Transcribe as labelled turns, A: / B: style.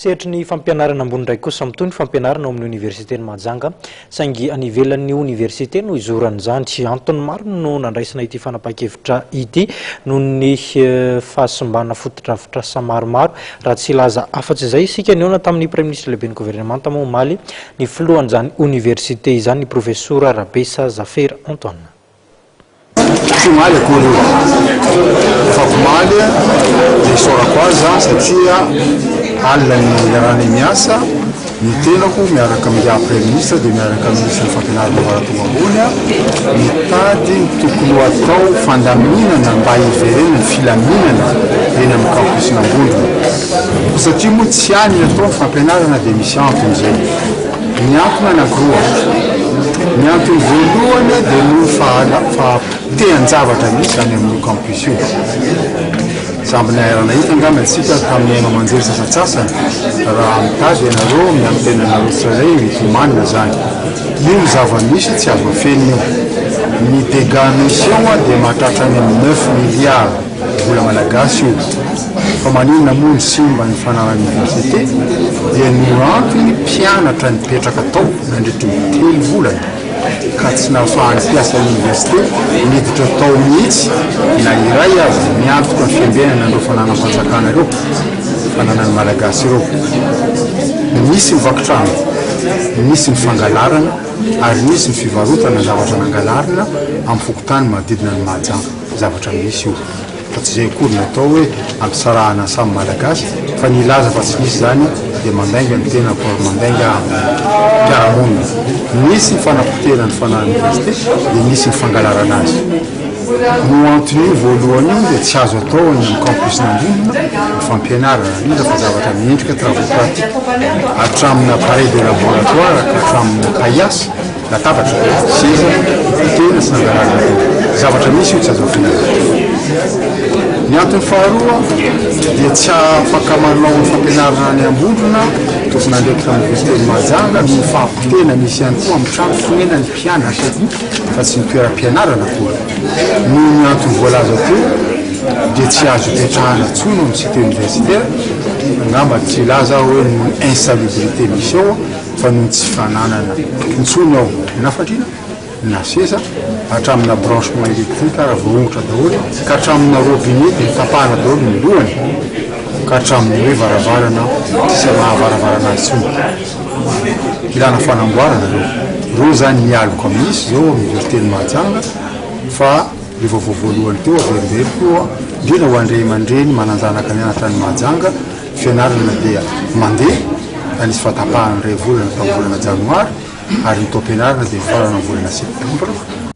A: Sehatry ny fampianarana ambony ndraiky kosa mitony fampianarana amin'ny université ny Mahajanga saingy anivelan'ny université no izoran'izany tsy antony maro no nandraisana ity fanapakevitra ity noho ny fahasimbana fotodrafitrasa maromaro raha tsy laza afatsy izay isika niona tamin'ny premier ministre lehibe ny gouvernement moa omaly ny filohan'izany université izany ny professeur Rabesa Zafer Antoine.
B: Omaly akory fa omaly dia isaorako azy satria alina ny rany miasa ny tenako miaraka amin'ny premier ministre dia miaraka amin'ny ministre ny fampianarana ambaratonga ambony mitady ny tokony ho atao fandaminana mba hiverena ny filaminana eny amin'ny campusna ambondrona satria moa tsy hany atao ny fampianarana dia misy antony izay ny antony anankiroa ny antony voalohany dia no fatehan-javatra misy any amin'ny campus io sambina arana hita angamba antsika tamin'ny aina manjery sasatsasany raha mitazo ianareo miamitenanareo tsirairay mitomanina zany io ny zava-misy tsy azo afenina io ny dégâts misy io dia mahatratrany amin'ny 9 milliards vola malagasy io fa maninona moa ny simba ny fanarana université dia no antony mpianatra nipetraka tao nandritry ny 3 volana ka tsy nahafahany mpiasa université miditra tao mihitsy na iray azy miantoka ny fiambenana andreo fananam-panjakana ireo fananany malagasy ireo misy ny vakitrano misy ny fangalarana ary misy ny fivarotana zavatra nangalarina amin'ny fokotany manodidina ny Mahajanga zavatra misy io fa tsy izay akory natao hoe ampisarahana samy malagasy fa nilaza fa tsy misy zany dia mandainga ny tena por mandainga mpiaramonina misy ny fanapotera ny fanahana université dia misy ny fangalarana azy no antony io voalohany io dia tsy azo atao ny campusna ambonina ny fampianarana indrindra fa zavatra miendrika travaux pratique hatramina appareil de laboratoire ka hatramina paiasy latabatra seza tena sy nangalarana teo zavatra misy io tsy azo afina ny antony faharoa dia tsy afaka manao ny fampianarana any ambondrona tokony andraiky tamin'ny université ny Mahajanga ny fahampitena misy ihany koa amin'ny trano fonena ny mpianatra fa tsy ny toeram-pianarana koa noho ny antony voalaza teo dia tsy azo hipetrahana intsony amin'ny cité universitaire angamba tsy laza hoe no insalubrité misy ao fa noho tsy fananana intsony ao nafandrina na seza hatramina branchement électrique raha voaongotra daholo ka hatramina robinet dia tapahana daholo ny lohany ka hatraminy hoe varavarana tsy mahavaravara azy tsony ilana fanamboarana reo zany mialoka misy zao université ny Mahajanga fa rehefa voavoalohany teo averivery koa indrindra ho andray aman-dreny mananjanaka mianatra ny Mahajanga fianarana dia mandeha anisy fatapahana ray volana tamin'ny volana janoary ary ny tao-pianarana dia mifarana volana septambra